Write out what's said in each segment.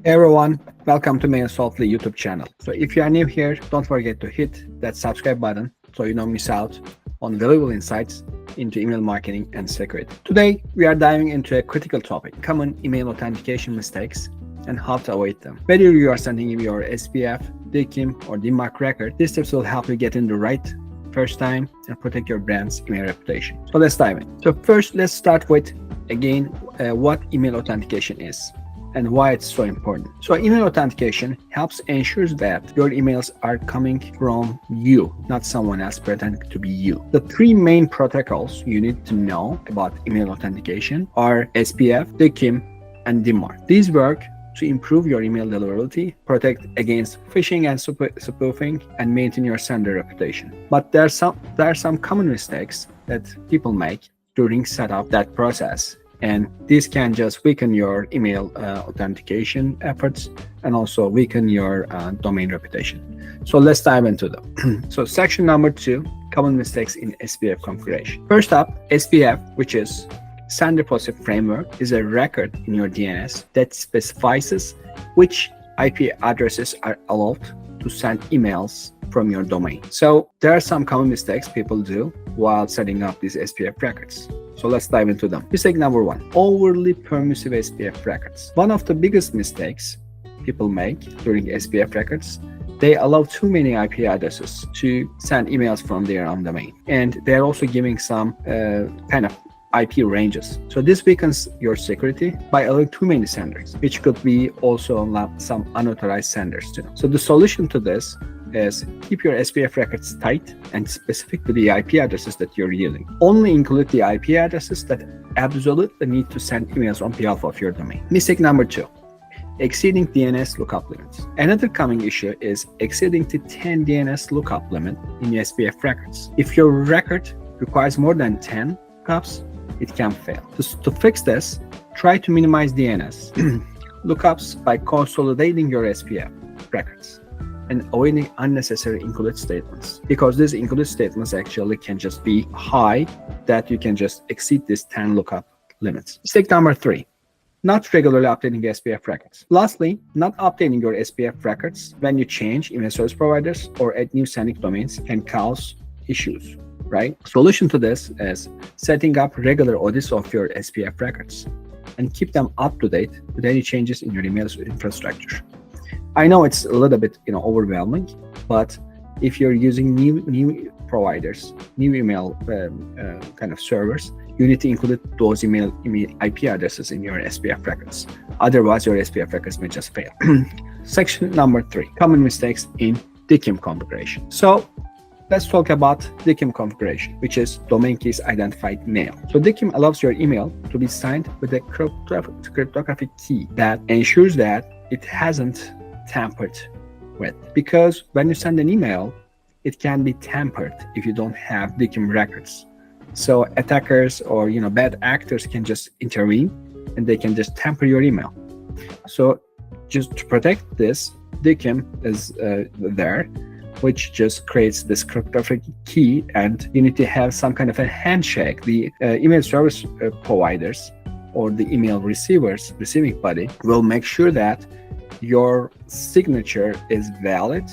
Hey everyone, welcome to Mailsoftly YouTube channel. So if you are new here, don't forget to hit that subscribe button so you don't miss out on valuable insights into email marketing and security. Today, we are diving into a critical topic, common email authentication mistakes and how to avoid them. Whether you are sending your SPF, DKIM, or DMARC record, these tips will help you get in the right first time and protect your brand's email reputation. So let's dive in. So first, let's start with, again, what email authentication is and why it's so important. So email authentication helps ensure that your emails are coming from you, not someone else pretending to be you. The three main protocols you need to know about email authentication are SPF, DKIM, and DMARC. These work to improve your email deliverability, protect against phishing and spoofing, and maintain your sender reputation. But there are some common mistakes that people make during setup that process, and this can just weaken your email authentication efforts and also weaken your domain reputation. So let's dive into them. So section number 2, common mistakes in SPF configuration. First up, SPF, which is Sender Policy Framework, is a record in your DNS that specifies which IP addresses are allowed to send emails from your domain. So there are some common mistakes people do while setting up these SPF records. So let's dive into them. Mistake number 1, overly permissive SPF records. One of the biggest mistakes people make during SPF records, they allow too many IP addresses to send emails from their own domain. And they're also giving some kind of IP ranges. So this weakens your security by allowing too many senders, which could be also some unauthorized senders too. So the solution to this is keep your SPF records tight and specific to the IP addresses that you're using. Only include the IP addresses that absolutely need to send emails on behalf of your domain. Mistake number 2, exceeding DNS lookup limits. Another common issue is exceeding the 10 DNS lookup limit in your SPF records. If your record requires more than 10 lookups, it can fail. To fix this, try to minimize DNS lookups by consolidating your SPF records and avoiding unnecessary include statements, because these include statements actually can just be high that you can just exceed this 10 lookup limits. Mistake number 3, not regularly updating the SPF records. Lastly, not updating your SPF records when you change email service providers or add new sending domains can cause issues. Right? Solution to this is setting up regular audits of your SPF records and keep them up to date with any changes in your email infrastructure. I know it's a little bit overwhelming, but if you're using new providers, new email kind of servers, you need to include those email IP addresses in your SPF records. Otherwise, your SPF records may just fail. Section number 3, common mistakes in DKIM configuration. So let's talk about DKIM configuration, which is Domain Keys Identified Mail. So DKIM allows your email to be signed with a cryptographic key that ensures that it hasn't tampered with. Because when you send an email, it can be tampered if you don't have DKIM records. So attackers or bad actors can just intervene and they can just tamper your email. So just to protect this, DKIM is there, which just creates this cryptographic key, and you need to have some kind of a handshake. The email service providers or the email receiving body will make sure that your signature is valid,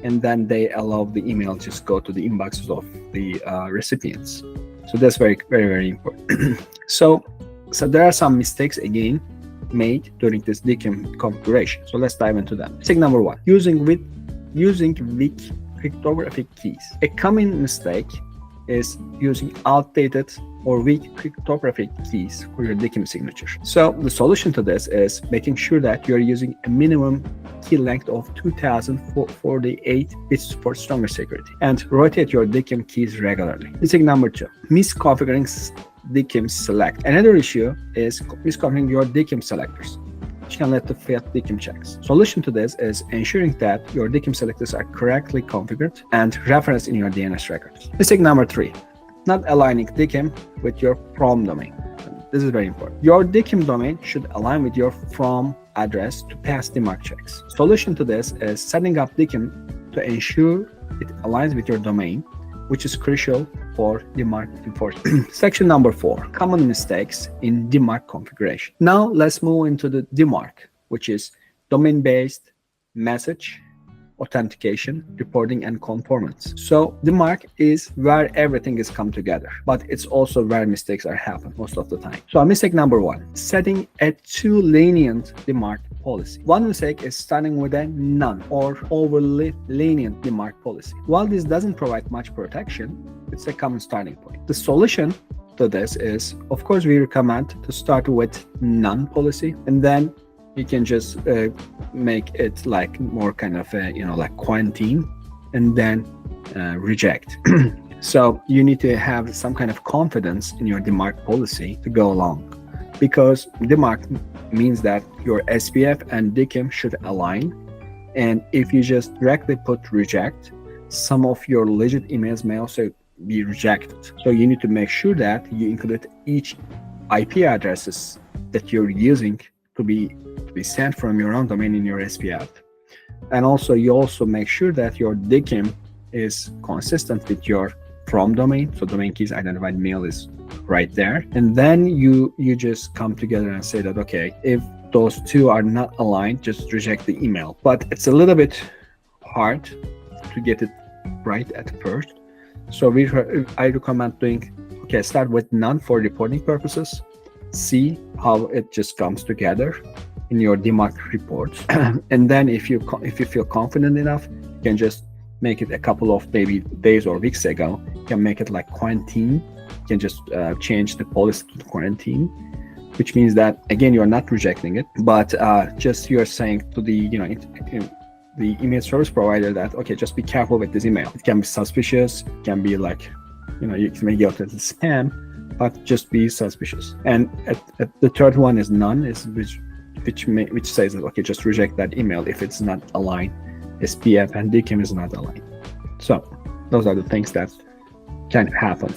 and then they allow the email just go to the inboxes of the recipients. So that's very, very, very important. So there are some mistakes again made during this DKIM configuration. So let's dive into them. Mistake number 1, using weak cryptographic keys. A common mistake is using outdated or weak cryptographic keys for your DKIM signature. So the solution to this is making sure that you're using a minimum key length of 2048 bits for stronger security, and rotate your DKIM keys regularly. Mistake number 2, misconfiguring DKIM select. Another issue is misconfiguring your DKIM selectors, which can lead to failed DKIM checks. Solution to this is ensuring that your DKIM selectors are correctly configured and referenced in your DNS records. Mistake number 3, not aligning DKIM with your from domain. This is very important. Your DKIM domain should align with your from address to pass DMARC checks. Solution to this is setting up DKIM to ensure it aligns with your domain, which is crucial for DMARC enforcement. Section number 4, common mistakes in DMARC configuration. Now let's move into the DMARC, which is domain-based, message, authentication, reporting, and conformance. So DMARC is where everything is come together, but it's also where mistakes are happen most of the time. So mistake number one, setting a too lenient DMARC policy. One mistake is starting with a none or overly lenient DMARC policy. While this doesn't provide much protection, it's a common starting point. The solution to this is, of course, we recommend to start with none policy, and then you can just make it like more kind of like quarantine, and then reject. So you need to have some kind of confidence in your DMARC policy to go along, because DMARC means that your SPF and DKIM should align. And if you just directly put reject, some of your legit emails may also be rejected. So you need to make sure that you include each IP addresses that you're using to be sent from your own domain in your SPF. And also you also make sure that your DKIM is consistent with your from domain. So domain keys identified mail is right there. And then you just come together and say that, okay, if those two are not aligned, just reject the email. But it's a little bit hard to get it right at first. So I recommend doing, okay, start with none for reporting purposes. See how it just comes together in your DMARC reports. And then if you feel confident enough, you can just make it a couple of maybe days or weeks ago. You can make it like quarantine. You can just change the policy to quarantine, which means that again you're not rejecting it, but just you're saying to the the email service provider that, okay, just be careful with this email. It can be suspicious, it can be like, you may get into spam, but just be suspicious. And at the third one is none, is which says that, okay, just reject that email if it's not aligned. SPF and DKIM is not aligned. So those are the things that can happen.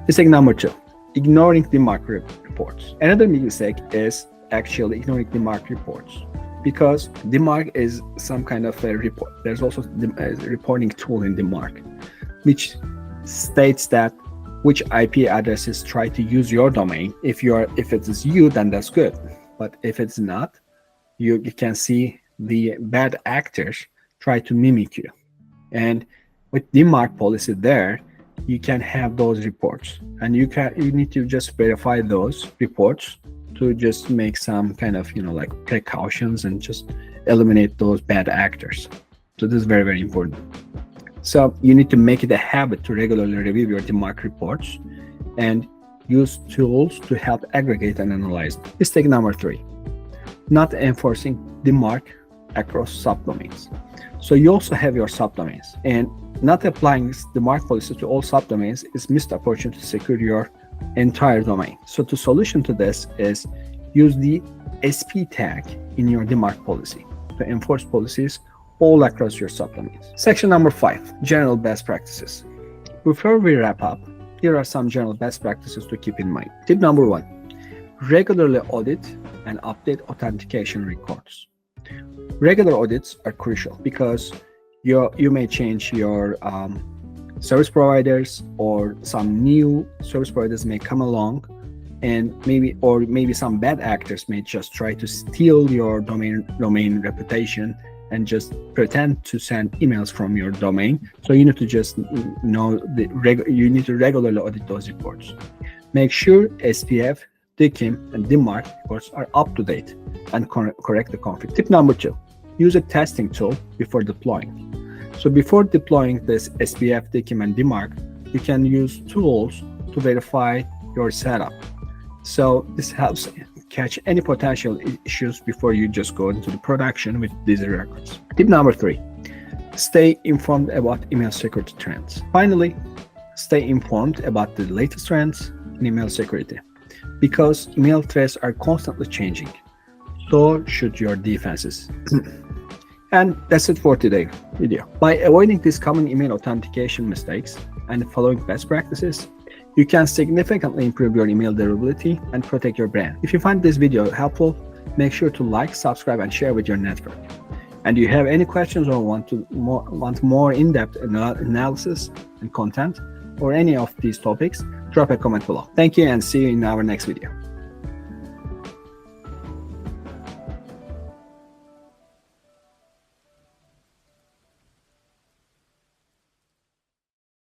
Mistake number two, ignoring DMARC reports. Another mistake is actually ignoring DMARC reports, because DMARC is some kind of a report. There's also a reporting tool in DMARC, which states that which IP addresses try to use your domain. If it is you, then that's good. But if it's not, you can see the bad actors try to mimic you. And with DMARC policy there, you can have those reports, and you need to just verify those reports to just make some kind of like precautions and just eliminate those bad actors. So this is very, very important. So you need to make it a habit to regularly review your DMARC reports and use tools to help aggregate and analyze them. Mistake number three, not enforcing DMARC across subdomains. So you also have your subdomains, and not applying DMARC policy to all subdomains is missed opportunity to secure your entire domain. So the solution to this is use the SP tag in your DMARC policy to enforce policies all across your subdomains. Section number 5, general best practices. Before we wrap up, here are some general best practices to keep in mind. Tip number 1, regularly audit and update authentication records. Regular audits are crucial because you may change your service providers, or some new service providers may come along, and maybe some bad actors may just try to steal your domain reputation and just pretend to send emails from your domain. So you need to just know you need to regularly audit those reports. Make sure SPF, DKIM, and DMARC reports are up to date and correct the conflict. Tip number 2, use a testing tool before deploying. So before deploying this SPF, DKIM, and DMARC, you can use tools to verify your setup. So this helps catch any potential issues before you just go into the production with these records. Tip number 3, stay informed about email security trends. Finally, stay informed about the latest trends in email security, because email threats are constantly changing. So should your defenses. And that's it for today's video. By avoiding these common email authentication mistakes and following best practices, you can significantly improve your email durability and protect your brand. If you find this video helpful, make sure to like, subscribe, and share with your network. And if you have any questions or want more in-depth analysis and content or any of these topics, drop a comment below. Thank you, and see you in our next video.